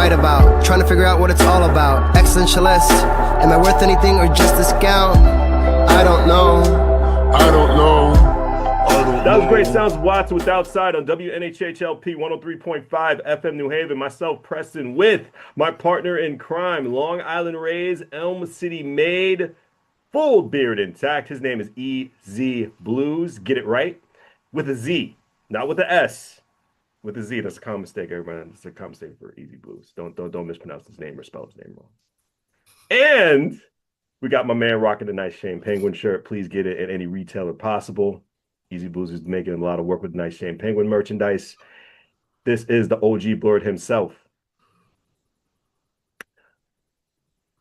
write about. Trying to figure out what it's all about. Existentialist, am I worth anything or just discount? I don't know. That was Great Sounds of Watts with Outside on WNHHLP 103.5 FM New Haven. Myself, Preston, with my partner in crime, Long Island Rays, Elm City made, full beard intact. His name is EZ BlueZ. Get it right? With a Z, not with a S. With a Z. That's a common mistake, everybody. It's a common mistake for EZ BlueZ. Don't mispronounce his name or spell his name wrong. And we got my man rocking the nice Shane Penguin shirt. Please get it at any retailer possible. EZ BlueZ is making a lot of work with nice Shane Penguin merchandise. This is the OG Blurred himself.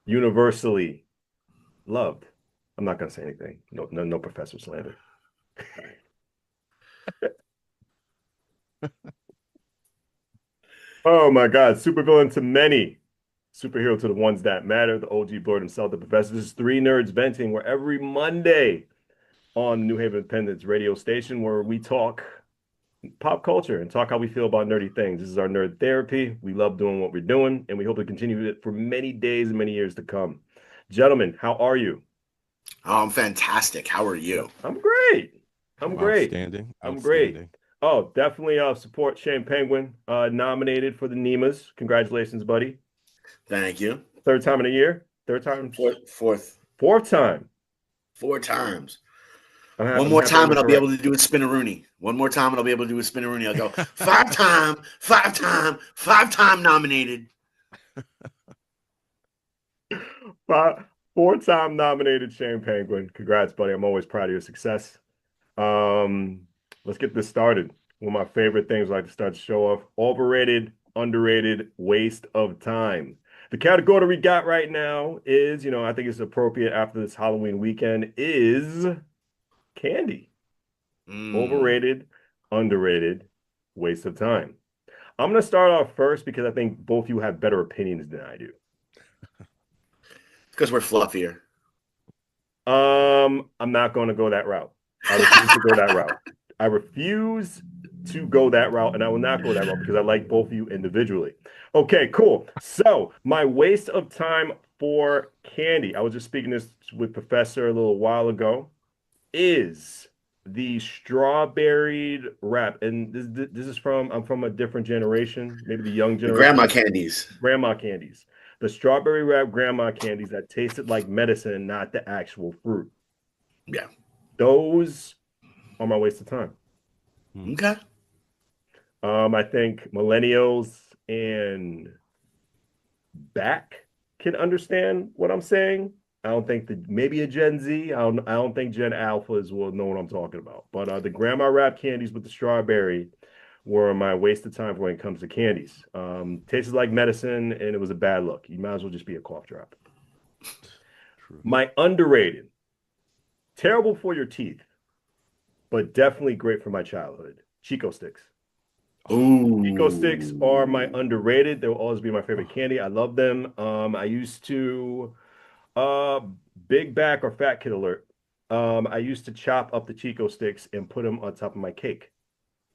Universally loved. I'm not gonna say anything. No professor slander. Oh my God, supervillain to many, superhero to the ones that matter. The OG Blurred himself, the professor. This is Three Nerds Venting, where every Monday on the New Haven Independence radio station, where we talk pop culture and talk how we feel about nerdy things. This is our nerd therapy. We love doing what we're doing, and we hope to continue it for many days and many years to come. Gentlemen, how are you? Oh, I'm fantastic. How are you? I'm great. I'm great. Outstanding. I'm great. Oh, definitely support Shane Penguin, nominated for the Nemas. Congratulations, buddy. Thank you. Third time in a year? Third time? Fourth. Fourth time. 4 times. One more time and I'll be able to do a spin-a-rooney. One more time and I'll be able to do a spin-a-rooney. I'll go 5 time nominated. 4-time nominated Shane Penguin. Congrats, buddy. I'm always proud of your success. Let's get this started. One of my favorite things I like to start the show off. Overrated, underrated, waste of time. The category we got right now is, I think it's appropriate after this Halloween weekend, is candy. Overrated, underrated, waste of time. I'm going to start off first because I think both you have better opinions than I do. Because we're fluffier. I'm not going to go that route. I refuse to go that route. I refuse to go that route, and I will not go that route because I like both of you individually. Okay, cool. So my waste of time for candy, I was just speaking this with Professor a little while ago, is the strawberry wrap. And this is I'm from a different generation, maybe the young generation. Grandma candies. Grandma candies. The strawberry wrap grandma candies that tasted like medicine, not the actual fruit. Yeah. Those are my waste of time. Okay. I think millennials and back can understand what I'm saying. I don't think maybe a Gen Z. I don't think Gen Alphas will know what I'm talking about. But the grandma wrap candies with the strawberry were my waste of time when it comes to candies. Tasted like medicine, and it was a bad look. You might as well just be a cough drop. True. My underrated, terrible for your teeth, but definitely great for my childhood. Chico sticks. Ooh. Chico sticks are my underrated. They will always be my favorite candy. I love them. I used to, big back or fat kid alert. I used to chop up the Chico sticks and put them on top of my cake.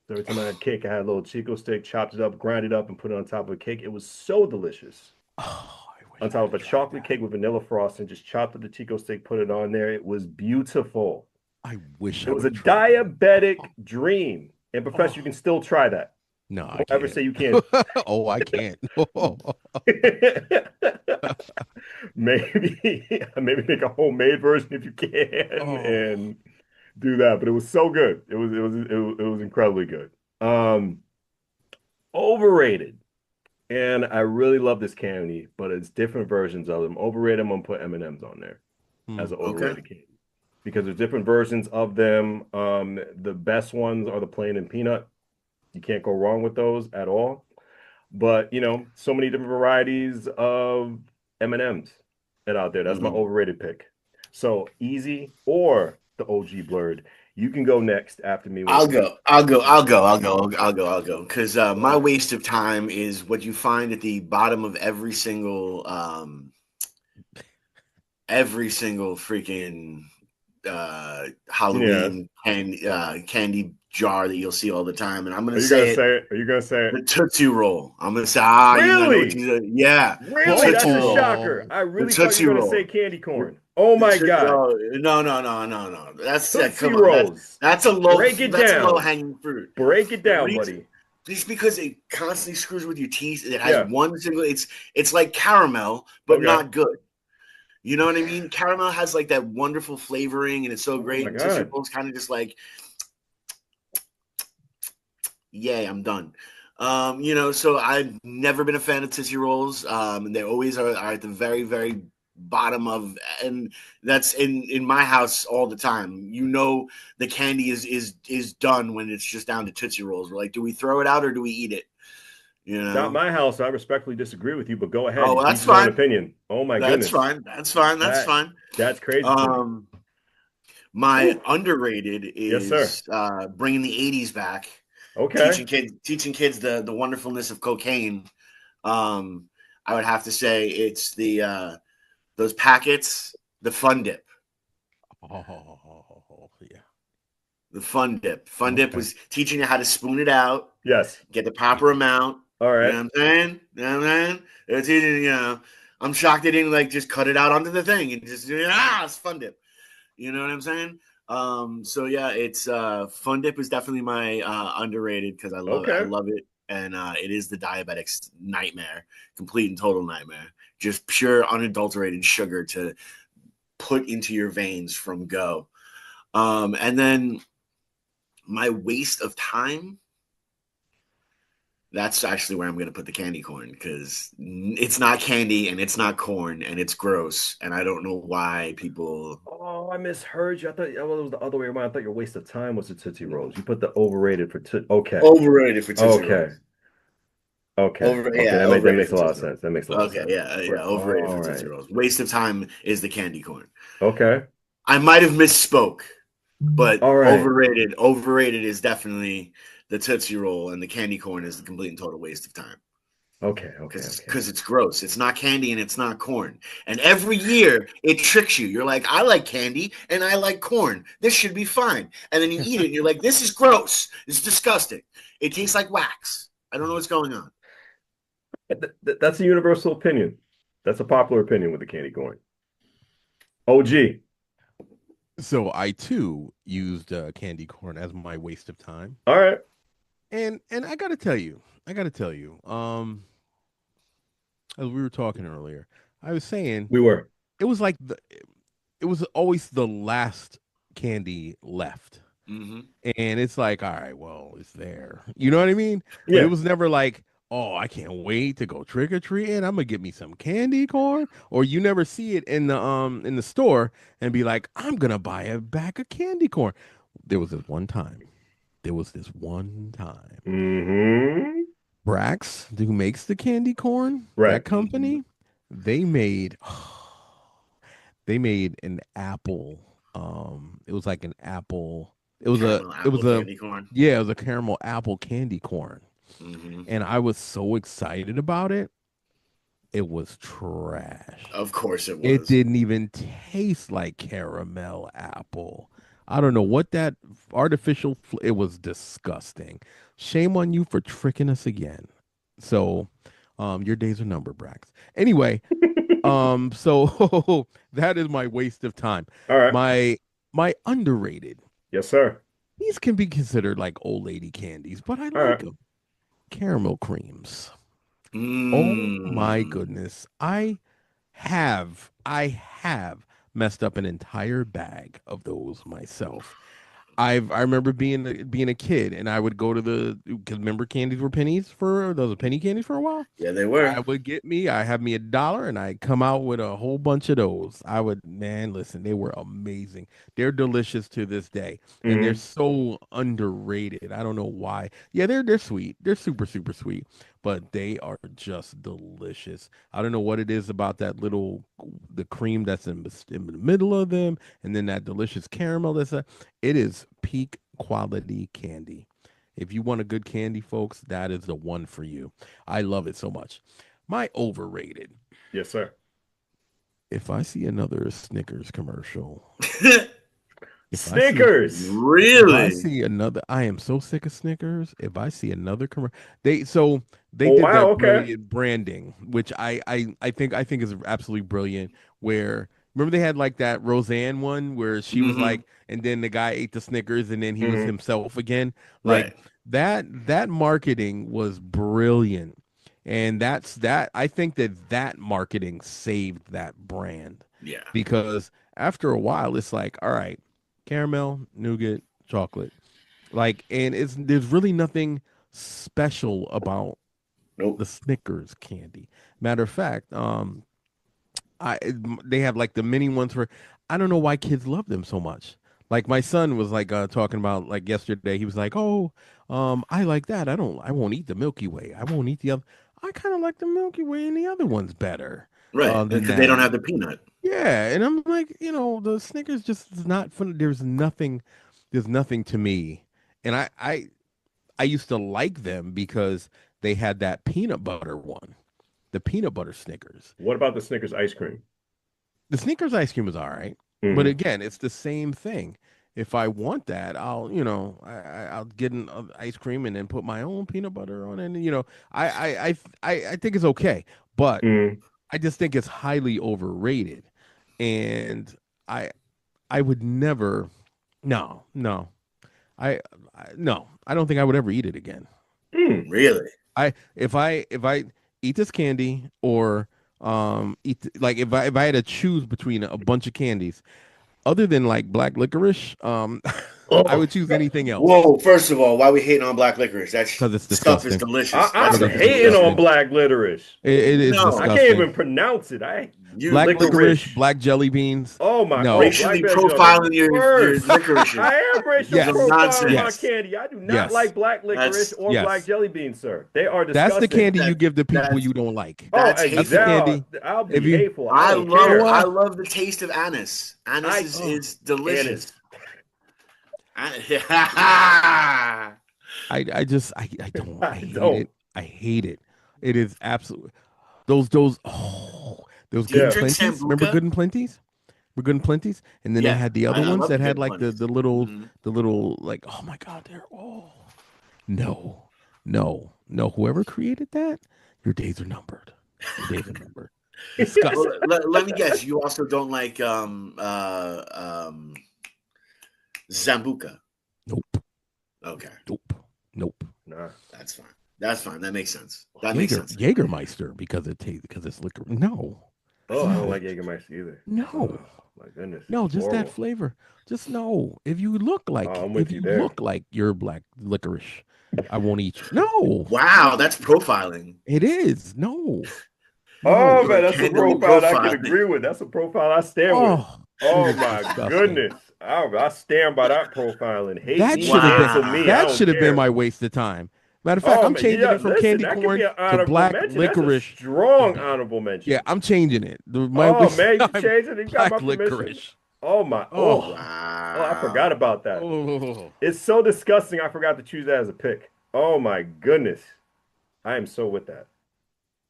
So every time I had cake, I had a little Chico stick, chopped it up, grind it up, and put it on top of a cake. It was so delicious. On top of a chocolate cake with vanilla frosting, just chopped up the Chico stick, put it on there. It was beautiful. I wish it was a diabetic dream. And Professor, you can still try that. No, I don't ever say you can't. Oh, I can't. maybe make a homemade version if you can, and do that. But it was so good. It was incredibly good. Overrated, and I really love this candy, but it's different versions of them. Overrated, I'm gonna put M&Ms on there as an overrated candy because there's different versions of them. The best ones are the plain and peanut. You can't go wrong with those at all. But, so many different varieties of M&Ms that out there. That's my overrated pick. So Easy or the OG Blurred. You can go next after me. I'll go. Because my waste of time is what you find at the bottom of every single freaking Halloween candy jar that you'll see all the time, and I'm Are gonna you gonna say it. say it? Are you gonna say it? The Tootsie Roll. I'm gonna say, you know what Really? you said. Yeah, the Really? That's Tootsie a Roll. shocker. I The really thought you Tootsie were gonna say Roll. candy corn. Oh The my Tootsie God. Roll. No. That's Tootsie come on. Rolls. That's a Break it that's a low down. hanging fruit. Break it The down, reason buddy. just because it constantly screws with your teeth, it has Yeah. one single. It's like caramel, but Okay. not good. You know what I mean? Caramel has like that wonderful flavoring, and it's so Oh great. my And Tootsie God. Roll's kind of just like, yay, I'm done. So I've never been a fan of Tootsie Rolls. And they always are at the very, very bottom of, and that's in my house all the time. The candy is done when it's just down to Tootsie Rolls. We're like, do we throw it out or do we eat it? Not my house. I respectfully disagree with you, but go ahead. Oh, Each that's his own fine. opinion. Oh my That's goodness. fine. That's fine. That's That fine. that's crazy to me. My Ooh. underrated Yes, sir. is bringing the '80s back, Okay. teaching kids the wonderfulness of cocaine. I would have to say it's the those packets, the Fun Dip, Oh, yeah. the Fun Dip. Fun Dip Okay. was teaching you how to spoon it out, Yes. get the proper amount. All You right. know what I'm saying? You know what I'm saying? It's teaching, I'm shocked they didn't like just cut it out onto the thing and just it's Fun Dip. You know what I'm saying? So yeah, it's Fun Dip is definitely my underrated because I Okay. love it, and it is the diabetic's nightmare, complete and total nightmare. Just pure unadulterated sugar to put into your veins from go. And then my waste of time. That's actually where I'm going to put the candy corn because it's not candy and it's not corn and it's gross and I don't know why people. Oh, I misheard you. I thought it was the other way around. I thought your waste of time was the Tootsie Rolls. You put the overrated for Tootsie. Okay. Overrated for Tootsie Okay. Rolls. Okay. Okay. That Overrated makes for a lot of Tootsie Rolls. sense. That makes a lot of Okay, sense. yeah, overrated All for right. Tootsie Rolls. Waste of time is the candy corn. Okay. I might have misspoke, but All right. overrated is definitely the Tootsie Roll, and the candy corn is the complete and total waste of time. Okay. Okay. Okay. Because it's gross. It's not candy and it's not corn. And every year it tricks you. You're like, I like candy and I like corn. This should be fine. And then you eat it and you're like, this is gross. It's disgusting. It tastes like wax. I don't know what's going on. That's a universal opinion. That's a popular opinion with the candy corn. OG. So I too used candy corn as my waste of time, All right. and I gotta tell you, as we were talking earlier, I was saying We were. it was like it was always the last candy left. Mm-hmm. And it's like, all right, well, it's there. You know what I mean? But Yeah. it was never like, oh, I can't wait to go trick or treating. I'm gonna get me some candy corn. Or you never see it in the store and be like, I'm gonna buy a bag of candy corn. There was this one time. Mm-hmm. Brax, who makes the candy corn, Right. that company, they made they made an apple. It was like an apple. Caramel apple candy corn. Yeah, it was a caramel apple candy corn. Mm-hmm. And I was so excited about it. It was trash. Of course it was. It didn't even taste like caramel apple. I don't know what that artificial it was disgusting. Shame on you for tricking us again. So, your days are numbered, Brax. Anyway, so that is my waste of time. All right. My underrated. Yes, sir. These can be considered like old lady candies, but I All like right. them. Caramel creams. Oh my Mm. goodness. I have messed up an entire bag of those myself. I remember being a kid and I would go to because remember candies were pennies for those penny candies for a while. Yeah, they were. I have me $1 and I come out with a whole bunch of those. Man, listen, they were amazing. They're delicious to this day. And they're Mhm. so underrated. I don't know why. Yeah, they're sweet. They're super, super sweet, but they are just delicious. I don't know what it is about the cream that's in the middle of them, and then that delicious caramel it is peak quality candy. If you want a good candy, folks, that is the one for you. I love it so much. My overrated. Yes, sir. If I see another Snickers commercial, If I see Snickers. If I Really? see another, I am so sick of Snickers. If I see another commercial, they Oh, did wow. that Okay. brilliant branding, which I think is absolutely brilliant. Where remember they had like that Roseanne one where she was Hmm. like, and then the guy ate the Snickers, and then he was Mhm. himself again. Like Right. that marketing was brilliant, and that I think that marketing saved that brand Yeah. because after a while, it's like, all right, caramel, nougat, chocolate. Like, and there's really nothing special about Nope. the Snickers candy. Matter of fact, they have like the mini ones where I don't know why kids love them so much. Like my son was like talking about like yesterday. He was like, "Oh, I like that. I won't eat the Milky Way. I won't eat the other. I kind of like the Milky Way and the other one's better Right. than Because they don't that." have the peanut. Yeah, and I'm like, the Snickers just is not fun. There's nothing to me. And I used to like them because they had that peanut butter one, the peanut butter Snickers. What about the Snickers ice cream? The Snickers ice cream is all right, but Mhm. again, it's the same thing. If I want that, I'll get an ice cream and then put my own peanut butter on it. And, I think it's okay, but Mhm. I just think it's highly overrated, and I I would never. No, no. No. I don't think I would ever eat it again. Mm. Really? If I eat this candy or like if I had to choose between a bunch of candies other than like black licorice, I Oh, would choose anything else Whoa! First of all, why we hating on black licorice? That because it's stuff is disgusting. delicious. That I'm It stuff is is hating on delicious. disgusting. black licorice. It is I No, can't disgusting. even pronounce it. you Black no. licorice, Licorice. black jelly beans. Oh my! Oh, No. Racially blackberries are the profiling your worst. licorices. I am racial Some Yes. profiling my nonsense. Yes. candy. I do not Yes. like black licorice That's or black Yes. jelly beans, sir. They are That's the disgusting. candy you give to people that's you don't like. Oh, that's That's the hateful. candy. exactly. I'll If be you, hateful. I don't you know care. I what? love the taste of anise. Anise I is, Oh, is delicious. Anise. I I hate don't. it. I hate it. It is absolutely those Do you good and Yeah. drink plenties. Remember sambuca? good and plenties? We're good and plenties, and then they Yeah, had the other I ones love the that had good like the plenties. the little Hmm. the little like oh my god, no, no. Whoever created that, your days are numbered. Your days are numbered. Well, Disgusting. let me guess. You also don't like Zambuca. Nope. Okay, Nope. Nope. Nah. that's fine. That's fine. That makes sense. That makes Jaeger sense. Jägermeister because it tastes because it's liquor. No. Oh, I don't No. like Jägermeister either. No. Oh my goodness, No, it's just that horrible. flavor. Just no. Oh, I'm If with you you there. look like you're black licorice, I won't eat you. No, Wow, that's profiling. it is. No, Oh no. You are man, that's a candidly profile I can profiling. agree with. That's a profile I stand with. Oh, it Oh is my disgusting. goodness. I stand by that profile and hate That me, should have been cancel me. I Wow. that don't should have been care. my waste of time. Matter of fact, Oh I'm man, changing yeah. it from Listen, candy that could be corn an to honorable black mention. That's a licorice. strong honorable Yeah, mention. I'm changing it. My Oh waste man, of you time, changed it. You got my black permission. licorice. Oh my. Oh, Oh, oh, I forgot Wow. about that. oh. It's so disgusting. I forgot to choose that as a pick. Oh my goodness. I am so with that.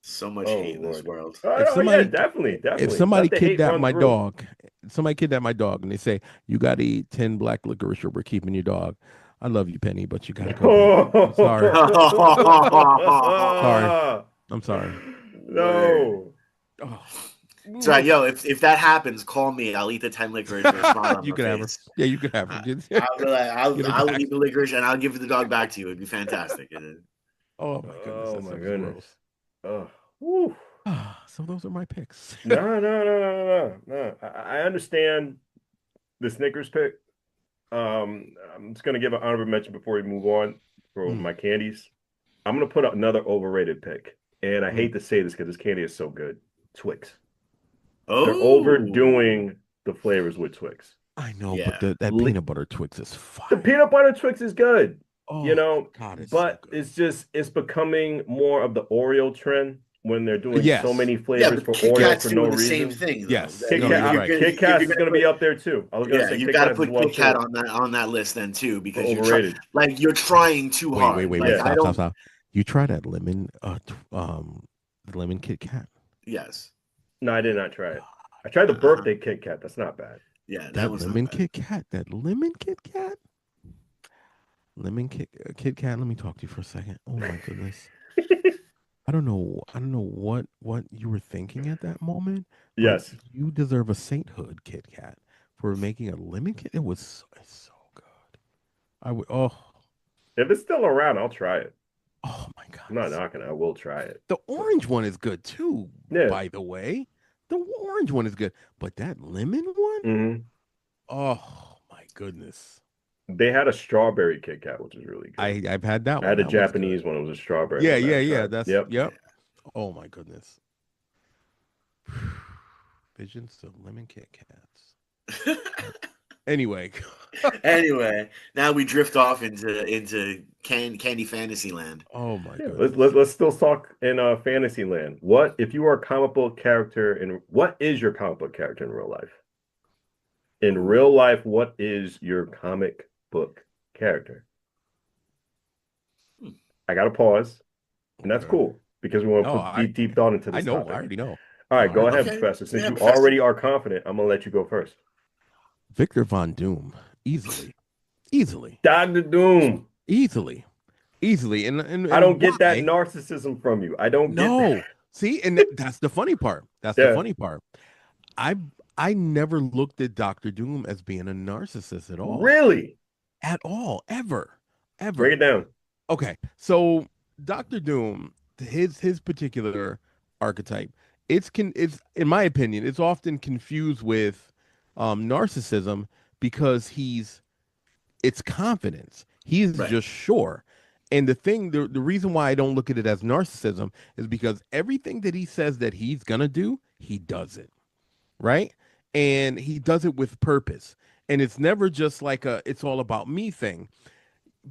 So much Oh hate in this Lord. world. Oh, If oh yeah, somebody definitely, if definitely. somebody Let the hate kidnapped run my through. dog, somebody kidnapped my dog, and they say you got to eat 10 black licorice or we're keeping your dog. I love you, Penny, but you got to go back. I'm sorry. Sorry. I'm sorry. Word. No. Oh. So yo, if that happens, call me. I'll eat the 10 licorice with a smile on You my can have her. face. Yeah, you can have her. I, I'll be like, Get her I'll back. eat the licorice and I'll give the dog back to you. It'd be fantastic. Oh my goodness, Oh that my stuff is goodness. gross. Oh. Whew. So those are my picks. No, no, no, no, no, no. I understand the Snickers pick. I'm just gonna give an honorable mention before we move on for Mm, my candies. I'm gonna put another overrated pick, and I mm. hate to say this because this candy is so good. Twix. They're Oh, overdoing the flavors with Twix. I know, but yeah. that Li- peanut butter Twix is The fire. peanut butter Twix is good, Oh my God, it's so but good. it's becoming more of the Oreo trend when they're doing so Yes. many Yeah, flavors but for Kit Oreo Kat's for no doing the same reason. thing though. Yes. I Kit No, mean, Kat, you're right. Kit if Kats you're is gonna going to be put, up there too. I was going to yeah, say you Kit got to Kats as put well Kit Kat too. on that list then too, For because overrated. you're trying too hard. Wait. Like Yeah. I don't. Stop. You try that the lemon Kit Kat. Yes. No, I did not try it. I tried the Uh-huh. birthday Kit Kat. That's not bad. Yeah, that That was lemon not bad. Kit Kat. That lemon Kit Kat. Kit Kat. Let me talk to you for a second. Oh my goodness. I don't know. I don't know what you were thinking at that moment, but Yes. you deserve a sainthood, Kit Kat, for making a lemon kit. It was it's so good. I would. If it's still around, I'll try it. Oh my god. I'm not knocking it. I will try it. The orange one is good too. Yeah. By the way, the orange one is good, but that lemon one. Hmm. Oh my goodness. They had a strawberry Kit Kat, which is really good. I've had that I one. had a That was good. Japanese one. It was a strawberry Yeah, one that yeah, I yeah. tried. That's Yep. yep. Oh my goodness. Visions of lemon Kit Kats. Anyway, Anyway, now we drift off into candy fantasy land. oh my Yeah. goodness. Let's still talk in fantasy land. What if you are a comic book character in what is your comic book character in real life? In Ooh. real life, what is your comic book character? Hmm. I got to pause, and that's Okay. cool because we want to No, put deep thought into I this know. I topic. already know. All No, right, I go already ahead, know. Okay. Professor. Since Yeah, you Professor. already are confident, I'm gonna let you go first. Victor Von Doom, easily, easily, Doctor Doom. easily, easily, I and don't get that why? narcissism from you. I don't get that. No. See, and that's the funny part. That's the Yeah, funny part. I I never looked at Doctor Doom as being a narcissist really. at all, ever, Break ever. it down. Okay, so Doctor Doom, his particular archetype, it's in my opinion, it's often confused with narcissism because it's confidence. He's Right. just sure. And the reason why I don't look at it as narcissism is because everything that he says that he's gonna do, he does it, right? And he does it with purpose. And it's never just like a it's all about me thing.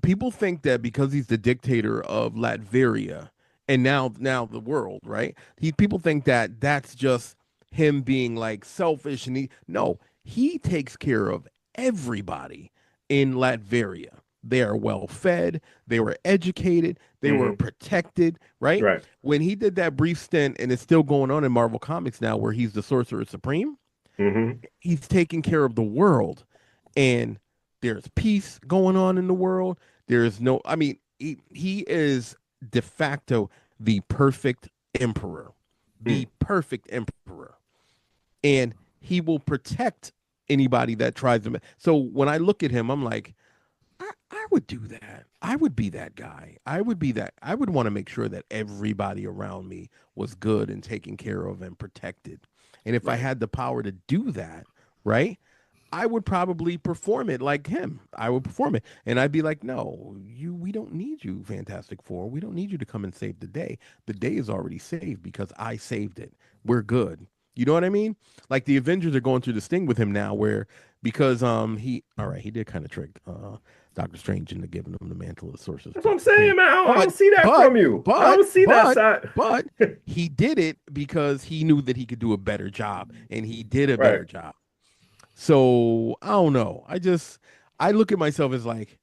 People think that because he's the dictator of Latveria and now the world, right? People think that that's just him being like selfish and he takes care of everybody in Latveria. They are well fed, they were educated, they were Hmm. protected, right? Right. When he did that brief stint, and it's still going on in Marvel Comics now, where he's the Sorcerer Supreme, Hmm. he's taking care of the world, and there's peace going on in the world. There's no, I mean, he is de facto the perfect emperor, Mm. the perfect emperor, and he will protect anybody that tries to. So when I look at him, I'm like, I would do that. I would be that guy. I would be that. I would want to make sure that everybody around me was good and taken care of and protected. And if I Right. had the power to do that, right, I would probably perform it like him. I would perform it. And I'd be like, no, we don't need you, Fantastic Four. We don't need you to come and save the day. The day is already saved because I saved it. We're good. You know what I mean? Like the Avengers are going through this thing with him now where because he all right, he did kind of trick Doctor Strange into giving him the mantle of the Sorcerer That's what I'm Supreme. saying, man. I don't But see that but from you. I but don't see that but side. but he did it because he knew that he could do a better job and he did a Right. better job. So I don't know. I look at myself as like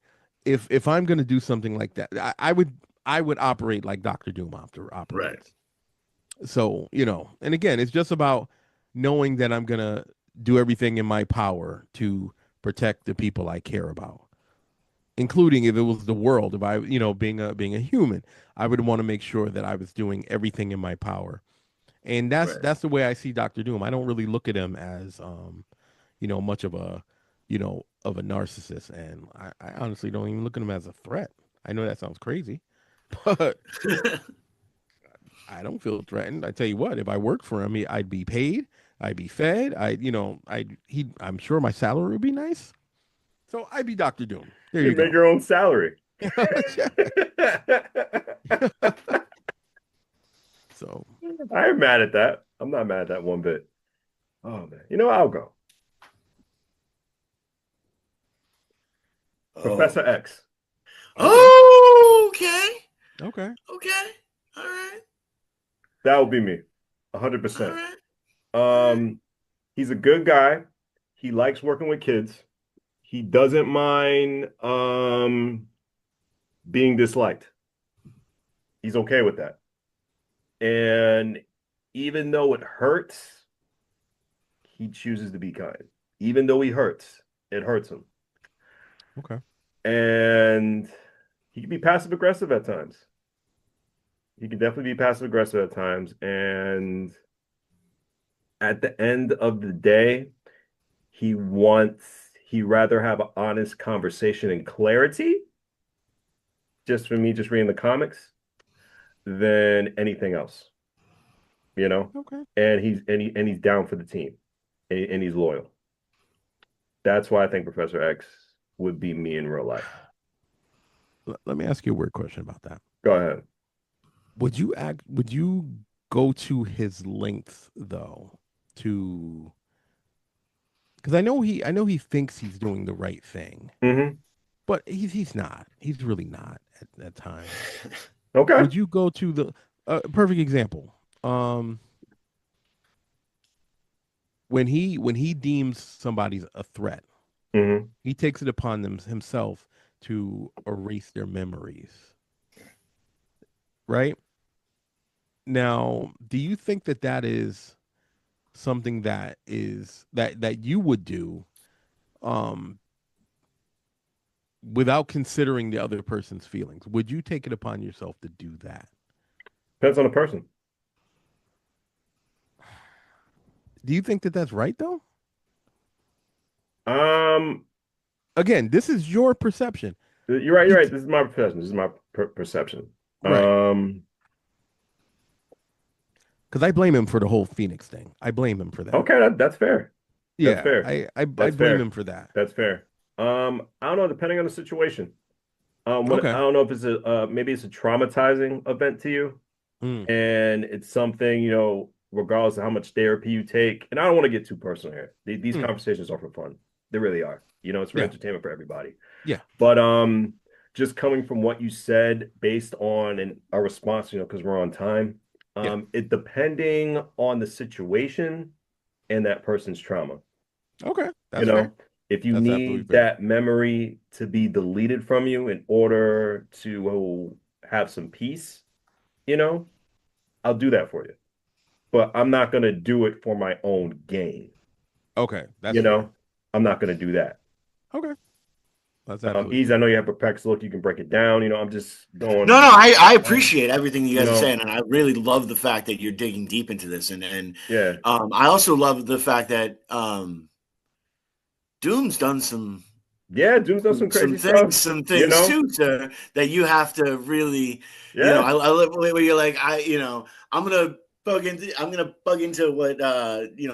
if I'm gonna do something like that, I would operate like Doctor Doom after Right. operates. So, and again, it's just about knowing that I'm gonna do everything in my power to protect the people I care about, including if it was the world. If I, being a human, I would want to make sure that I was doing everything in my power. And that's Right. that's the way I see Doctor Doom. I don't really look at him as much of a narcissist. And I honestly don't even look at him as a threat. I know that sounds crazy, but I don't feel threatened. I tell you what, if I worked for him, I'd be paid, I'd be fed, I'm sure my salary would be nice. So I'd be Doctor Doom. There You you make go. your own salary. So I am mad at that. I'm not mad at that one bit. Oh man. You know what? I'll go. Oh. Professor X. okay, Oh, okay. okay, Okay. All right. That would be me. All 100%. right. All right. Um, he's a good guy. He likes working with kids. He doesn't mind being disliked. He's okay with that. And even though it hurts, he chooses to be kind. even though he hurts, it hurts him. Okay. And he can be passive aggressive at times. He can definitely be passive aggressive at times. And at the end of the day, he rather have an honest conversation and clarity, just for me, just reading the comics, than anything else, you know? Okay. And he's down for the team, and he's loyal. That's why I think Professor X would be me in real life. Let me ask you a weird question about that. Go ahead. Would you go to his lengths though to because I know he thinks he's doing the right thing, Mm-hmm. but he's not. He's really not at times. Okay. Would you go to the perfect example? Um, when he deems somebody's a threat, Mm-hmm. he takes it upon himself to erase their memories. Right now, do you think that that is something that you would do um without considering the other person's feelings? Would you take it upon yourself to do that? Depends on the person. Do you think that that's right though? Um, Again, this is your perception. you're right. You're He right. This is my perception. This is my perception. right. Um, Because I blame him for the whole Phoenix thing. I blame him for that. okay, that's fair. That's Yeah, fair. I That's blame him fair. for that. That's fair. I don't know, depending on the situation. I Okay. don't know if it's a maybe it's a traumatizing event to you, Mm, and it's something, regardless of how much therapy you take. And I don't want to get too personal here. These mm, conversations are for fun. They really are. It's for yeah. entertainment for everybody. Yeah. But just coming from what you said, based on our response, because we're on time, Yeah. it depending on the situation and that person's trauma. Okay. You That's fair. know, if you That's absolutely need fair. that memory to be deleted from you in order to have some peace, you know, I'll do that for you. But I'm not going to do it for my own gain. Okay. That's You fair. know, I'm not going to do that. Okay. That's absolutely Easy, I fair. know you have a perplexed look. You can break it down. I'm just No, going, no, I appreciate everything you you guys are know, saying, and I really love the fact that you're digging deep into this, and yeah, I also love the fact that Doom's done yeah. Doom's done some crazy stuff. some You things know, too, sir, that you have to really, yeah, I love the way where you're like, I'm gonna I'm gonna bug into what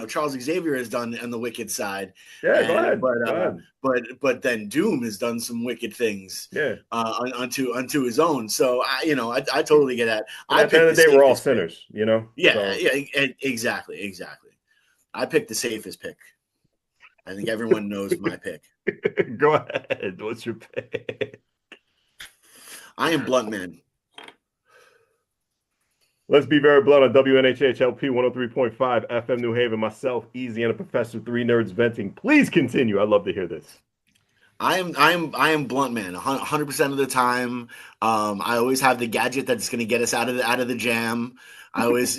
Charles Xavier has done on the wicked side, yeah. Go and ahead, go ahead. but then Doom has done some wicked things Yeah. unto his own. So I totally get that. And I at the end picked of the the day, we're all safest pick. sinners. You know, Yeah, so yeah, exactly. I picked the safest pick. I think everyone knows my pick. go ahead. What's your pick? I am Blunt Man. Let's be very blunt on WNHHLP 103.5 FM New Haven. Myself, Easy, and a Professor, three nerds venting. Please continue. I'd love to hear this. I am Blunt Man 100% of the time. I always have the gadget that's going to get us out of the jam. I always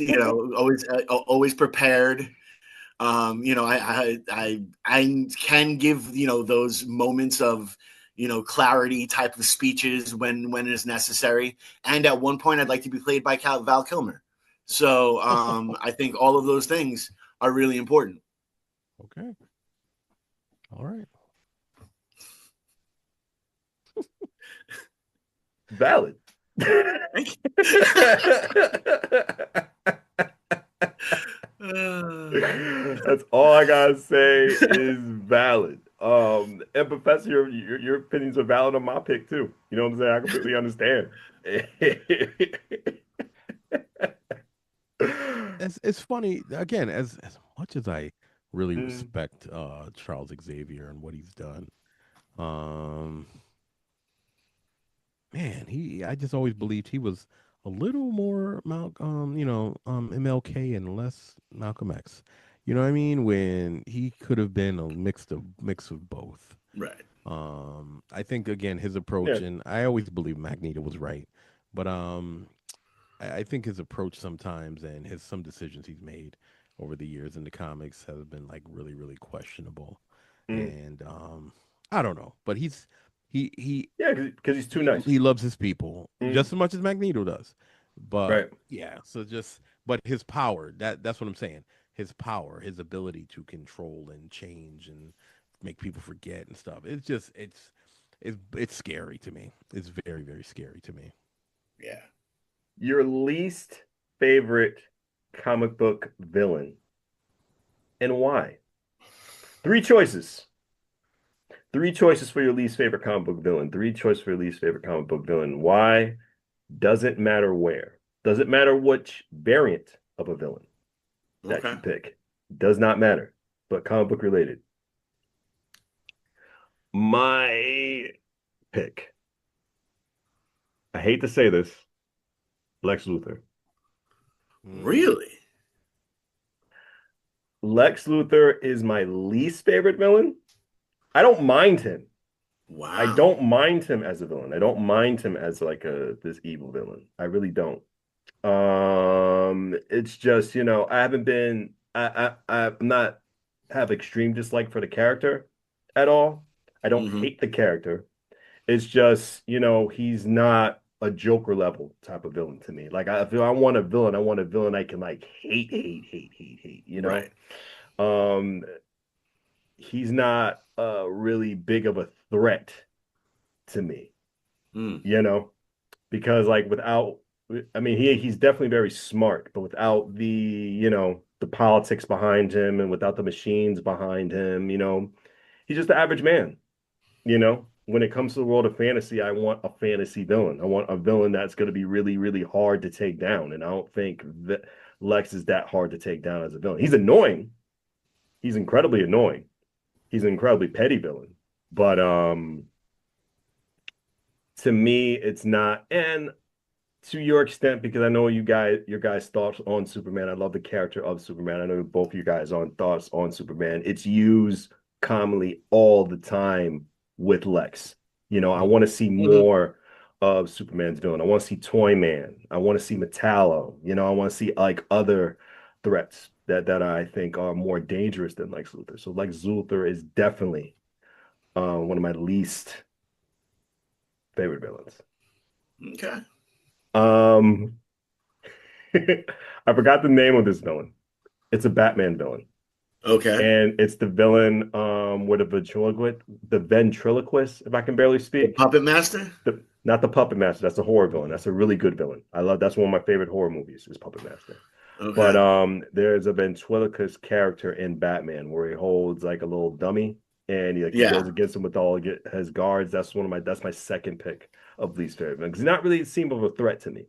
always prepared. I can give those moments of clarity type of speeches when it is necessary. And at one point, I'd like to be played by Val Kilmer. So I think all of those things are really important. Okay. All right. Valid. Thank you. That's all I gotta say is valid. And Professor, your opinions are valid on my pick too. You know what I'm saying? I completely understand. It's funny again as much as I really respect Charles Xavier and what he's done. Um, man, he I just always believed he was a little more MLK and less Malcolm X. You know what I mean? When he could have been a mix of both. Right. I think again his approach, Yeah, and I always believe Magneto was right, but I think his approach sometimes and his some decisions he's made over the years in the comics has been like really questionable. Mm. and I don't know, but he Yeah, because he's too nice. he loves his people Mm. just as much as Magneto does. But Right. yeah, so just but his power, that's what I'm saying. His power, his ability to control and change and make people forget and stuff. It's just it's scary to me. It's very, very scary to me. Yeah. Your least favorite comic book villain and why? Three choices. Three choices for your least favorite comic book villain. Three choices for your least favorite comic book villain. Why? Doesn't matter where. Doesn't matter which variant of a villain that Okay. you pick. Does not matter, but comic book related. My pick. I hate to say this, Lex Luthor. Mm. Really? Lex Luthor is my least favorite villain. I don't mind him. I Wow. don't mind him as a villain. I don't mind him as like a this evil villain. I really don't. It's just, I haven't been I'm not have extreme dislike for the character at all. I don't Hmm. hate the character. It's just, he's not a Joker level type of villain to me. Like if I want a villain, I want a villain I can like hate. Right. Um, he's not really big of a threat to me, Mm. you know, because like without I mean he's definitely very smart, but without the politics behind him and without the machines behind him, he's just the average man. When it comes to the world of fantasy, I want a fantasy villain. I want a villain that's going to be really, really hard to take down. And I don't think that Lex is that hard to take down as a villain. He's annoying. He's incredibly annoying. He's an incredibly petty villain. But to me, it's not. And to your extent, because I know your guys' thoughts on Superman. I love the character of Superman. I know both you guys on thoughts on Superman. It's used commonly all the time with Lex. I want to see Hmm. more of Superman's villain. I want to see Toyman. I want to see Metallo. I want to see like other threats that I think are more dangerous than Lex Luthor. So Lex Luthor is definitely one of my least favorite villains. Okay. Um, I forgot the name of this villain. It's a Batman villain. Okay. And it's the villain with the ventriloquist, if I can barely The speak. Puppet Master? Not the Puppet Master, that's a horror villain. That's a really good villain. That's one of my favorite horror movies, is Puppet Master. But Okay. there's a ventriloquist character in Batman where he holds like a little dummy and he Yeah. goes against him with all his guards. That's my second pick of least favorite because he's not really seem of a threat to me.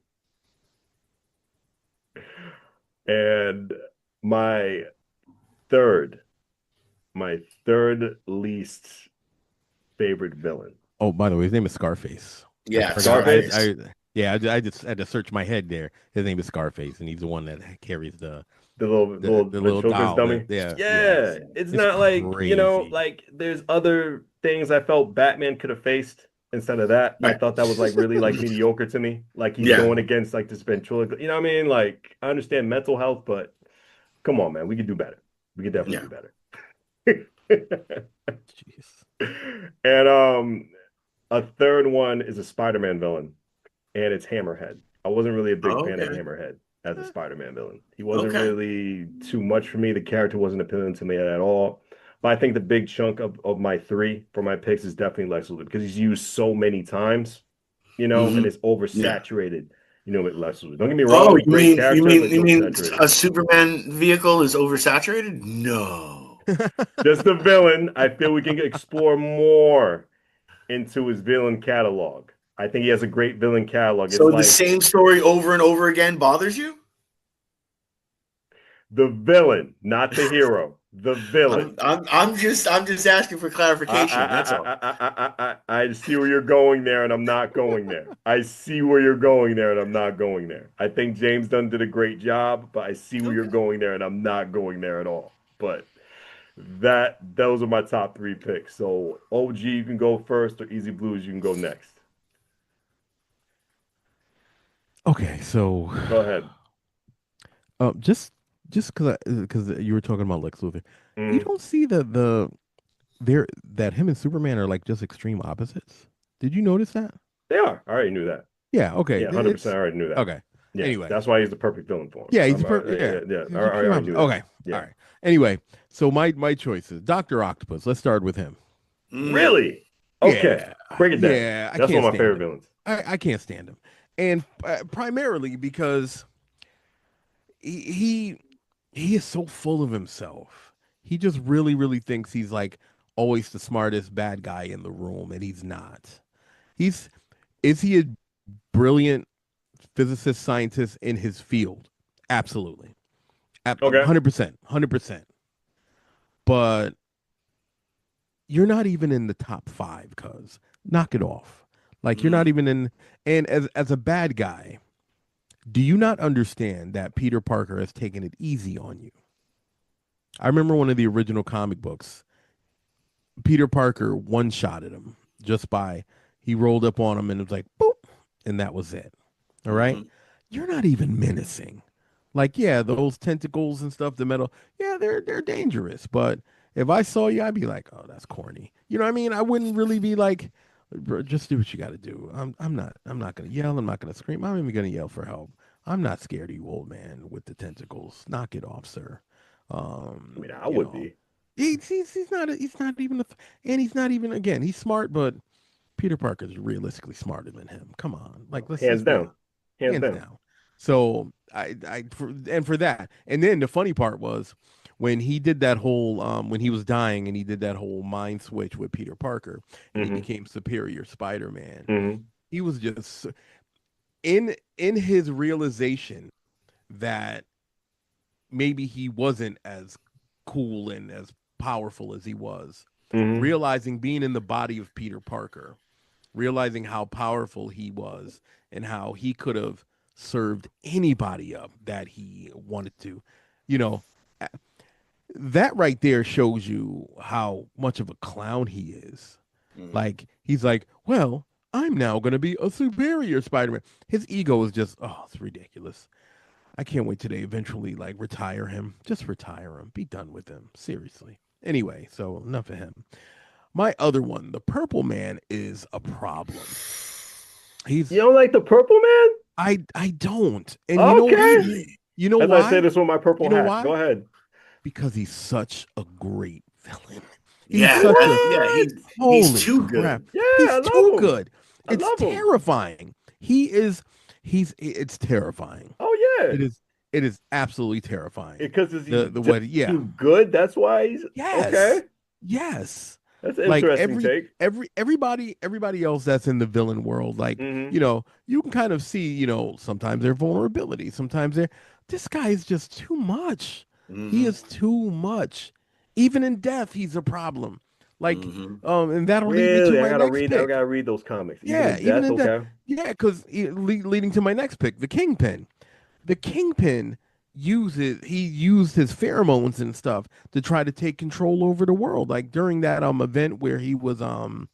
And my third, my third least favorite villain. Oh, by the way, his name is Scarface. I Yeah. forgot. Scarface? Scarface. Yeah, I just had to search my head there. His name is Scarface, and he's the one that carries The little the little ventriloquist doll. dummy. Yeah, yeah. Yeah, it's It's not like, crazy. like there's other things I felt Batman could have faced instead of that. I Right. thought that was like really like mediocre to me. Like he's Yeah. going against like this ventriloquist. You know what I mean? Like I understand mental health, but come on, man, we could do better. We could definitely Yeah. do better. Jeez. And a third one is a Spider-Man villain, and it's Hammerhead. I wasn't really a big Oh, fan of okay. Hammerhead as a Eh, Spider-Man villain. He wasn't Okay. really too much for me. The character wasn't appealing to me at all. But I think the big chunk of my three for my picks is definitely Lex Luthor because he's used so many times, and Hmm. it's Yeah. oversaturated, with Lex Luthor. Don't get me Oh, wrong, you great mean you character, but mean he's you mean oversaturated. a Superman vehicle is oversaturated? No. Just the villain, I feel we can explore more into his villain catalog. I think he has a great villain catalog. It's So the like same story over and over again bothers you? the villain, not the hero. The I'm villain. I'm I'm just asking for clarification. That's all. I see where you're going there, and I'm not going there. I see where you're going there, and I'm not going there. I think James Dunn did a great job, but I see where you're Okay. going there, and I'm not going there at all. But those are my top three picks. So OG, you can go first, or Easy Blues, you can go next. Okay, so Go ahead. just because you were talking about Lex Luthor, you Mm, don't see the that him and Superman are like just extreme opposites. Did you notice that? They are. I already knew that. Yeah. Okay. Yeah, 100%. I already knew that. Okay. Yeah, Anyway, that's why he's the perfect villain for him. yeah, he's the perfect. Yeah. I already knew that. Okay. Yeah. All right. Anyway, so my choices: Doctor Octopus. Let's start with him. Really? Okay. Break it down. Yeah, that's one of my favorite villains. I can't stand him, and primarily because he is so full of himself. He just really thinks he's like always the smartest bad guy in the room, and he's not. Is he a brilliant physicist, scientist in his field? Absolutely. Okay. 100%. But you're not even in the top 5, cuz. Knock it off. Like you're not even in, and as a bad guy, do you not understand that Peter Parker has taken it easy on you? I remember one of the original comic books, Peter Parker one-shotted him just by, he rolled up on him and it was like, boop, and that was it. All right? You're not even menacing. Like, yeah, those tentacles and stuff, the metal, yeah, they're dangerous. But if I saw you, I'd be like, oh, that's corny. You know what I mean? I wouldn't really be like, bro, just do what you got to do. I'm not gonna yell. I'm not gonna scream. I'm even gonna yell for help. I'm not scared of you, old man with the tentacles. Knock it off, sir. I mean, I would be. He's not even and he's not even, again, he's smart, but Peter Parker's realistically smarter than him. Come on, like let's hands down. So for that, and then the funny part was when he did that whole when he was dying and he did that whole mind switch with Peter Parker and he became Superior Spider-Man. He was just in his realization that maybe he wasn't as cool and as powerful as he was, realizing being in the body of Peter Parker, realizing how powerful he was and how he could have served anybody up that he wanted to, that right there shows you how much of a clown he is. Like, he's like, well, I'm now going to be a superior Spider-Man. His ego is just, oh, it's ridiculous. I can't wait till they eventually like retire him. Just retire him. Be done with him. Seriously. Anyway, so enough of him. My other one, the Purple Man, is a problem. You don't like the Purple Man? I don't. And you know why? I say this with my purple hat. Why? Go ahead. Because he's such a great villain. He's too good. Yeah, he's too good. It's terrifying. It's terrifying. Oh yeah. It is absolutely terrifying. Because he's too good. That's why he's okay. Yes. That's an interesting take. Everybody else that's in the villain world, like, you can kind of see, sometimes their vulnerability. Sometimes this guy is just too much. He is too much. Even in death, he's a problem. Like, and that'll lead me to my next pick. I gotta read those comics. Even in death. Yeah, because leading to my next pick, the Kingpin. The Kingpin used his pheromones and stuff to try to take control over the world. Like during that event where he was doing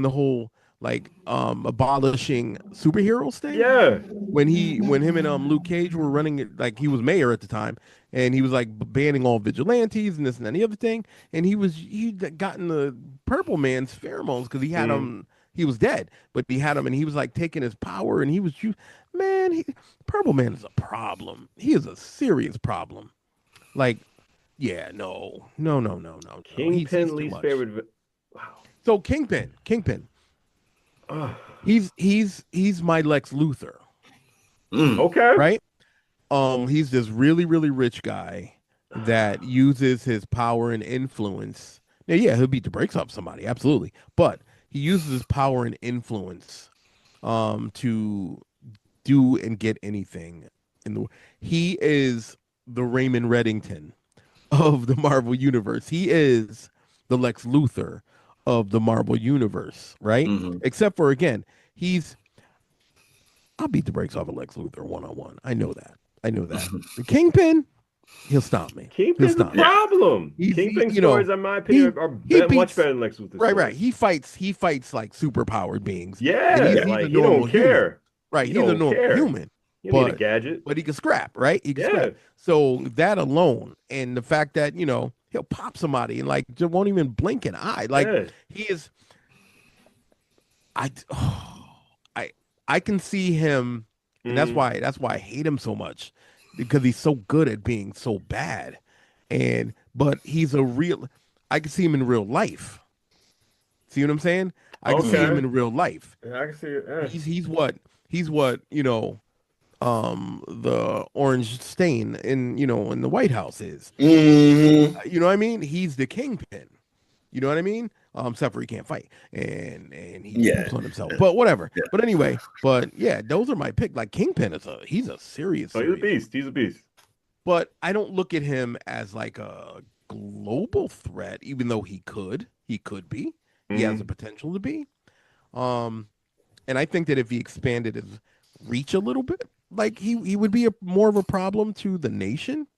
the whole like abolishing superheroes thing. Yeah. When him and Luke Cage were running it, like he was mayor at the time, and he was like banning all vigilantes and this and that and the other thing, and he'd gotten the Purple Man's pheromones because he had him. He was dead, but he had him, and he was like taking his power, and he was Purple Man is a problem. He is a serious problem. Like, yeah, no. Kingpin, least favorite. Wow. So Kingpin. He's my Lex Luthor. Okay. Right? He's this really, really rich guy that uses his power and influence. Now, yeah, he'll beat the brakes off somebody, absolutely. But he uses his power and influence to do and get anything he is the Raymond Reddington of the Marvel Universe. He is the Lex Luthor of the Marvel Universe, right? Except for, again, I'll beat the brakes off of Lex Luthor one-on-one. I know that. The Kingpin, he'll stop me. Kingpin's the problem. Kingpin's stories, in my opinion, are much better than Lex Luthor's. Right. He fights like superpowered beings. Yeah, he don't care. Right, he's a normal human. You need a gadget. But he can scrap, right? He can scrap. So that alone, and the fact that, He'll pop somebody and like just won't even blink an eye. Like Yeah. he is. I I I can see him, and Mm. that's why I hate him so much because he's so good at being so bad, and but he's a real. I can see him in real life. See what I'm saying? I can see him Okay. in real life. Yeah, I can see it. Yeah. He's what the orange stain in the White House is. Mm-hmm. You know what I mean? He's the kingpin. You know what I mean? Except for he can't fight and he Yeah. poops on himself. But whatever. Yeah. But anyway, but yeah, those are my pick. Like Kingpin he's a serious, Oh, he's a serious. beast. He's a beast. But I don't look at him as like a global threat, even though he could. He could be. He has the Mm. potential to be. Um, and I think that if he expanded his reach a little bit, like he would be more of a problem to the nation.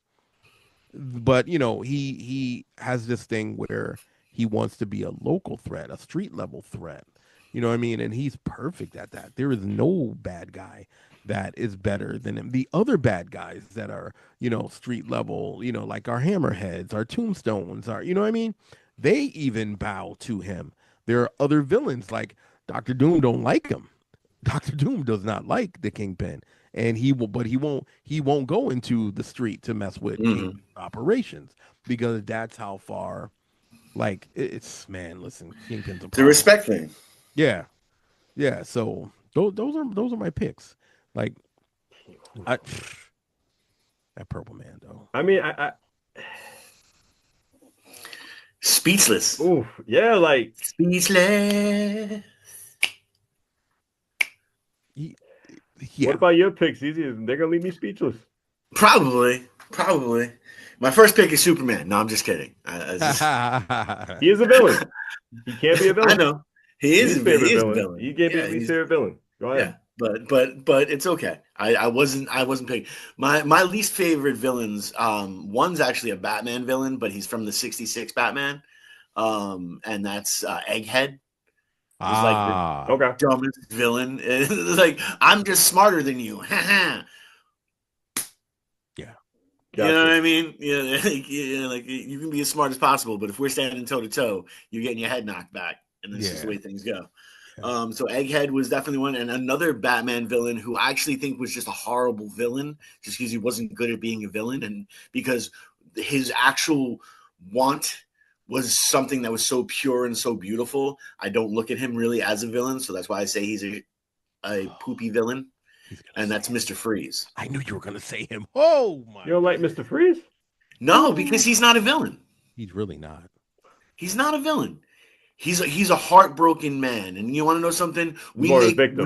But he has this thing where he wants to be a local threat, a street level threat. You know what I mean? And he's perfect at that. There is no bad guy that is better than him. The other bad guys that are, street level, like our hammerheads, our tombstones, our, you know what I mean? They even bow to him. There are other villains like Doctor Doom don't like him. Doctor Doom does not like the Kingpin, and he won't go into the street to mess with Mm-hmm. Kingpin operations because that's how far. Like it's man, listen, Kingpin's a It's a problem. respect thing. Yeah, yeah. So those are my picks. Like I that Purple Man though. I mean, I Speechless. oof, yeah, like Speechless. He, what yeah. about your picks? Easy, they're gonna leave me speechless. Probably. My first pick is Superman. No, I'm just kidding. He is a villain. He can't be a villain. I know he is. Least He favorite is a villain. villain. He can't be Yeah, his least he's favorite villain. Go ahead. yeah. But it's okay. I wasn't picking my least favorite villains. One's actually a Batman villain, but he's from the '66 Batman. And that's Egghead. He's like the Okay. dumbest villain. It's like I'm just smarter than you. Yeah. You know what Gotcha. I mean? Yeah, like you can be as smart as possible, but if we're standing toe to toe, you're getting your head knocked back, and that's just the Yeah. way things go. Yeah. So Egghead was definitely one, and another Batman villain who I actually think was just a horrible villain, just because he wasn't good at being a villain, and because his actual want was something that was so pure and so beautiful. I don't look at him really as a villain, so that's why I say he's a poopy villain, He's gonna and say that's Mr. Freeze. I knew you were gonna say him. Oh my You don't like Mr. Freeze? No, because he's not a villain. He's really not. He's not a villain. He's a heartbroken man, and you want to know something? More of a victim.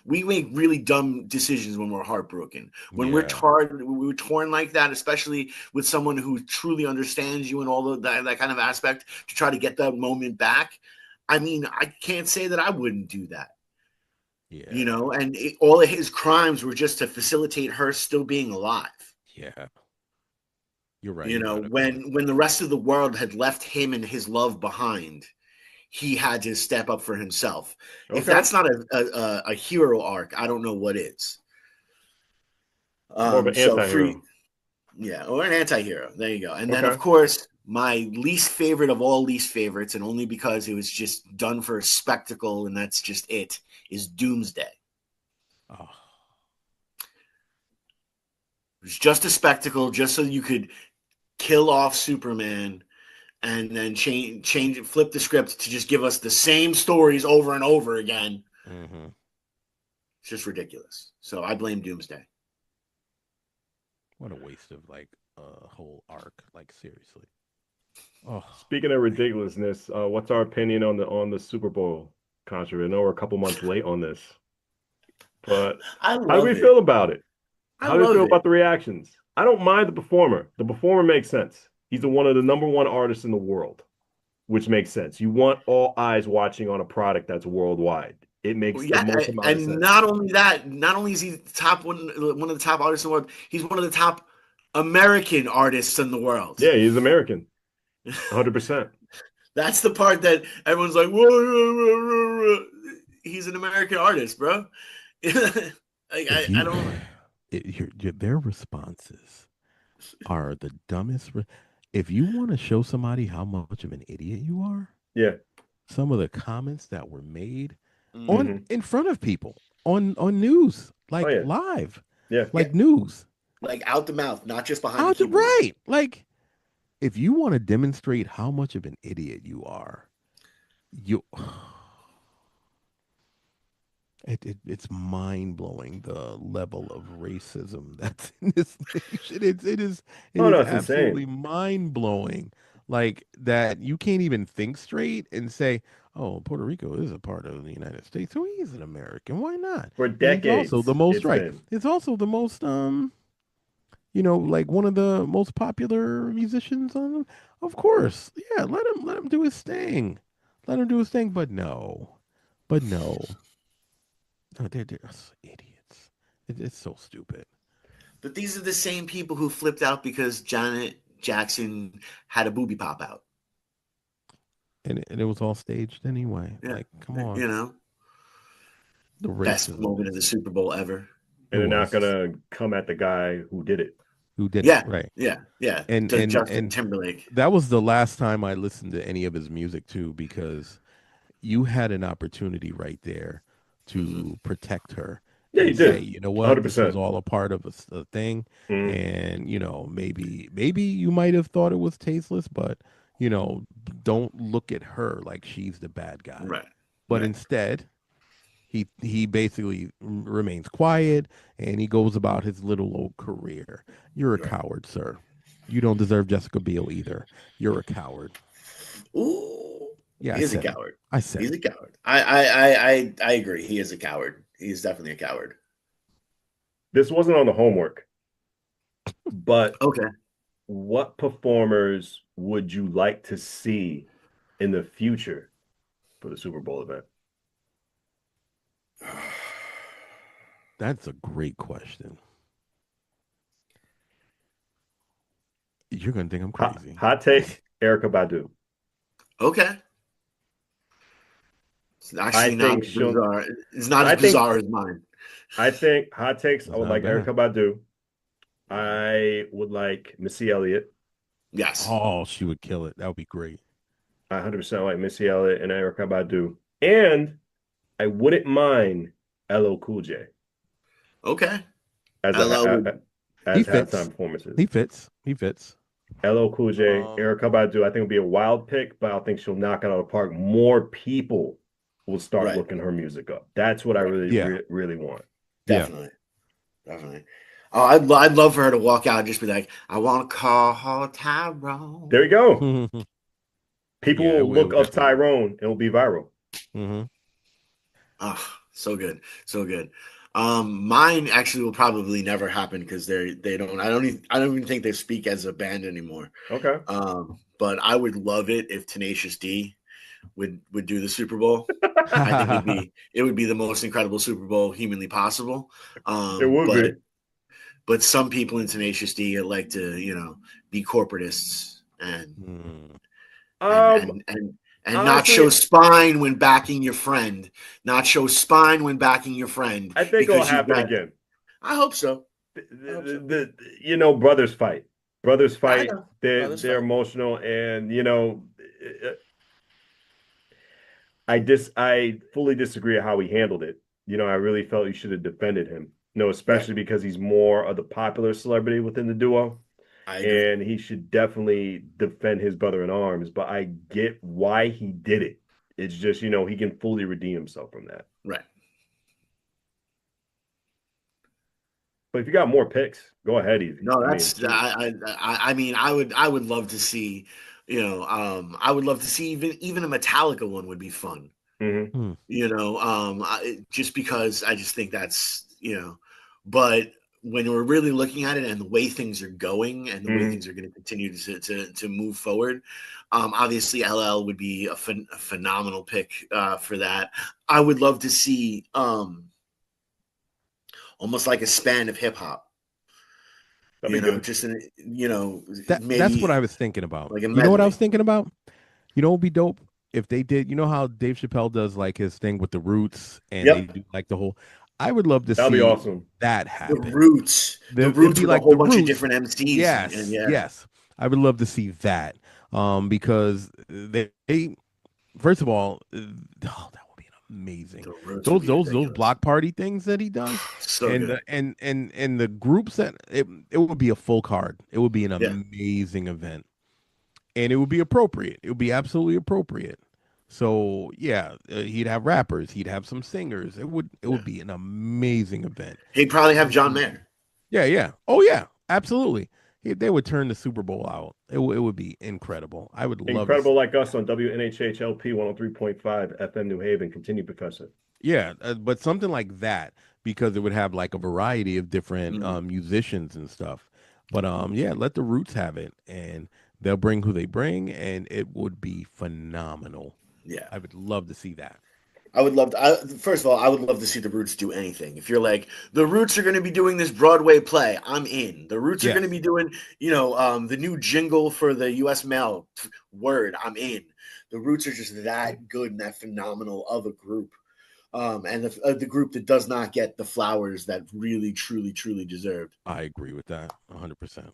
We make really dumb decisions when we're heartbroken. When we're Yeah. torn like that, especially with someone who truly understands you and all of that kind of aspect, to try to get that moment back. I mean, I can't say that I wouldn't do that. Yeah. And all of his crimes were just to facilitate her still being alive. Yeah. You're right. When the rest of the world had left him and his love behind, he had to step up for himself. If Okay. that's not a hero arc, I don't know what is. More of an anti-hero. Or an anti-hero. There you go. And then, Okay. of course, my least favorite of all least favorites, and only because it was just done for a spectacle, and that's just it, is Doomsday. Oh. It was just a spectacle, just so you could kill off Superman and then flip the script to just give us the same stories over and over again. Mm-hmm. It's just ridiculous. So I blame Doomsday. What a waste of like a whole arc. Like seriously. Oh. Speaking of ridiculousness, what's our opinion on the Super Bowl controversy? I know we're a couple months late on this, but how do we feel about it? How do you feel about the reactions? I don't mind the performer. The performer makes sense. He's one of the number one artists in the world, which makes sense. You want all eyes watching on a product that's worldwide. It makes the most amount of sense. Not only that, not only is he one of the top artists in the world, he's one of the top American artists in the world. Yeah, he's American, 100%. That's the part that everyone's like, whoa. He's an American artist, bro. I don't. Their responses are the dumbest. If you want to show somebody how much of an idiot you are, Yeah. some of the comments that were made on Mm-hmm. in front of people on news, Oh like yeah. live, Yeah. Yeah, like news. like out the mouth, not just behind the Out the keyboard. right. Like if you want to demonstrate how much of an idiot you are, you it's mind blowing the level of racism that's in this nation. It Oh no, is it's insane. absolutely mind blowing. Like that you can't even think straight and say, "Oh, Puerto Rico is a part of the United States, so he's an American. Why not?" For He's also the decades, most it's right. been. It's also the most like one of the most popular musicians on. Of course, yeah. Let him do his thing. Let him do his thing. But no. No, they're idiots. It's so stupid. But these are the same people who flipped out because Janet Jackson had a booby pop out. And it was all staged anyway. Yeah, Like, come on. you know, The best racism moment of the is Super Bowl ever. it And they're not was gonna come at the guy who did it. who did it, Yeah, right? yeah, yeah. And To and Justin and Timberlake. that was the last time I listened to any of his music too, because you had an opportunity right there Hmm. to protect her Yeah, you and say, did. you know what, this was 100%. all a part of a thing, Mm-hmm. and maybe you might have thought it was tasteless, but don't look at her like she's the bad guy. Right, But right. instead, he basically remains quiet and he goes about his little old career. You're a Right. coward, sir. You don't deserve Jessica Biel either. You're a coward. Ooh, Yeah, I he is a said it. coward. I said He's it. a coward. I agree. He is a coward. He's definitely a coward. This wasn't on the homework, but Okay. what performers would you like to see in the future for the Super Bowl event? That's a great question. You're gonna think I'm crazy. Hot take, Erica Badu. Okay. It's I actually not think as she'll. bizarre. It's not as I think. bizarre as mine. I think hot takes. I It's would not like bad. Erica Badu. Mhm. I would like Missy Elliott. Yes. Oh, she would kill it. That would be great. I 100% like Missy Elliott and Erica Badu. And I wouldn't mind LL Cool J Okay. as LL would. He halftime fits. performances. He fits. He fits. LL Cool J, Um, Erica Badu. I think would be a wild pick, but I think she'll knock it out of the park. More people will start Right. looking her music up. That's what I Right. really, yeah, really want. yeah. Definitely. Definitely. Oh, I'd love for her to walk out and just be like, I want to call There Tyrone. you go. Yeah, People it will would look up definitely work. Tyrone and it'll be viral. Hmm. Oh, so good. So good. Mine actually will probably never happen because they don't I don't even think they speak as a band anymore. Okay. But I would love it if Tenacious D would do the Super Bowl. I think it would be the most incredible Super Bowl humanly possible. It would be. But some people in Tenacious D like to, be corporatists Hmm. and Um, and and and not honestly, show spine when backing your friend. Not show spine when backing your friend I think it'll because you've happen got. again. I hope so. The, I hope so. brothers fight. Brothers I fight. know. Brothers They're fight. emotional, and I fully disagree how he handled it. I really felt he should have defended him. Right. Especially because he's more of the popular celebrity within the duo, I agree. and he should definitely defend his brother in arms. But I get why he did it. It's just he can fully redeem himself from that. Right. But if you got more picks, go ahead, Easy. No, I mean, that's shoot. I mean I would love to see, I would love to see even a Metallica one would be fun. Hmm. Hmm. Just because I just think that's, but when we're really looking at it and the way things are going and the way Hmm. things are going to continue to move forward, obviously LL would be a phenomenal pick for that. I would love to see almost like a span of hip hop, That'd be good. just That's what maybe I was thinking about. like a You know what I was medley. thinking about? You know what would be dope if they did. You know how Dave Chappelle does like his thing with the Roots, and they Yep. do like the whole. I would love to That'd be see awesome. that The happen. Roots, the It'd Roots be with a like whole the bunch of Roots. different MCs and Yes, yeah, yes. I would love to see that. Because they first of all, that would be amazing. The Roots would Those be those ridiculous. block party things that he does, So and good. and the groups that it would be a full card. It would be an Yeah. amazing event, and it would be appropriate. It would be absolutely appropriate. So yeah, he'd have rappers, he'd have some singers. It Yeah. would be an amazing event. He'd probably have John Mayer. Yeah, yeah. Oh yeah, absolutely. They would turn the Super Bowl out. It would be incredible. I would love to Incredible see. like us on WNHHLP 103.5 FM New Haven. Continue, Professor. Yeah, but something like that because it would have like a variety of different musicians and stuff. But yeah, let the Roots have it, and they'll bring who they bring, and it would be phenomenal. Yeah. I would love to see that. I would love to. First of all, I would love to see the Roots do anything. If you're like, the Roots are going to be doing this Broadway play, I'm in. The Roots are going to be doing, the new jingle for the U.S. Mail. Word, I'm in. The Roots are just that good and that phenomenal of a group, and the group that does not get the flowers that really, truly, truly deserved. I agree with that 100%.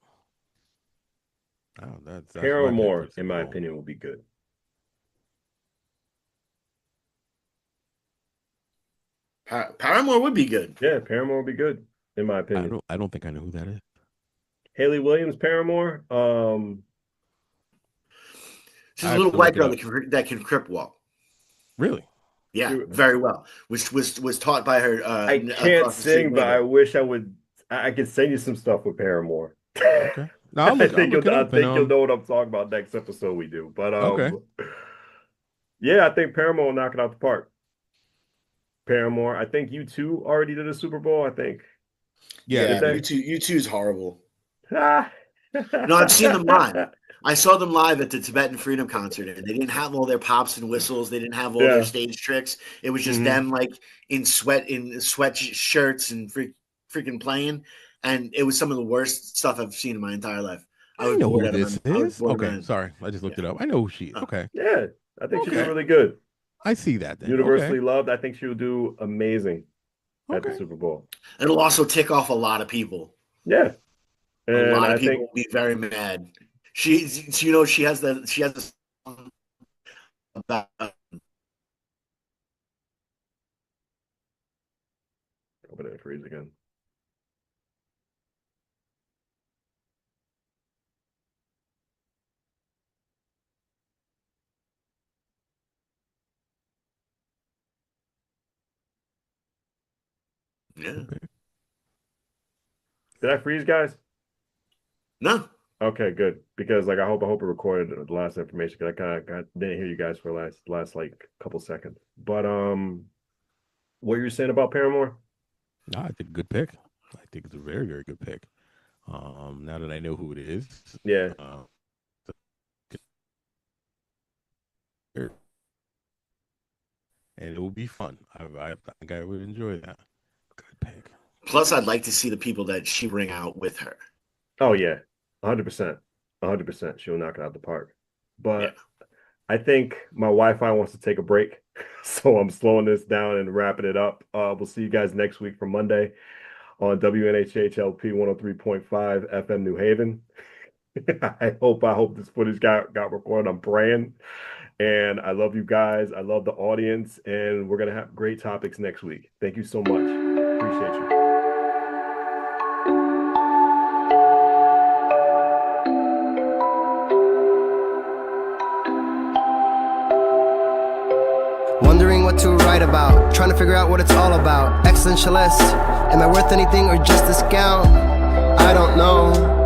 Oh, that's Paramore, in my opinion, will be good. Paramore would be good. Yeah, Paramore would be good, in my opinion. I don't think I know who that is. Haley Williams, Paramore. She's a little white girl that can crip walk. Really? Yeah, very well. Which was taught by her. I can't sing, but I wish I would. I could send you some stuff with Paramore. Okay. No, I think you'll know what I'm talking about next episode we do. But okay. Yeah, I think Paramore will knock it out the park. Paramore. I think U2 already did a Super Bowl. I think. Yeah, U2's horrible. No, I've seen them live. I saw them live at the Tibetan Freedom Concert, and they didn't have all their pops and whistles. They didn't have all their stage tricks. It was just them like in sweat shirts and freaking playing. And it was some of the worst stuff I've seen in my entire life. I know who this is. Okay, sorry. I just looked it up. I know who she is. Okay. Yeah, I think she's really good. I see that then. Universally loved. I think she will do amazing at the Super Bowl. It'll also tick off a lot of people. Yeah. And a lot of people will be very mad. She has a song about open it freeze again. Yeah. Did I freeze, guys? No. Okay, good. Because I hope it recorded the last information because I kind of didn't hear you guys for last like couple seconds. But what you were saying about Paramore? No, I think good pick. I think it's a very, very good pick. Now that I know who it is. Yeah. And it will be fun. I think I would enjoy that. Good pick. Plus, I'd like to see the people that she bring out with her. Oh yeah, 100%, 100%. She'll knock it out the park. But I think my Wi-Fi wants to take a break, so I'm slowing this down and wrapping it up. We'll see you guys next week for Monday on WNHHLP 103.5 FM New Haven. I hope this footage got recorded. I'm praying. And I love you guys. I love the audience. And we're going to have great topics next week. Thank you so much. Appreciate you. Wondering what to write about, trying to figure out what it's all about. Existentialist, am I worth anything or just a scout? I don't know.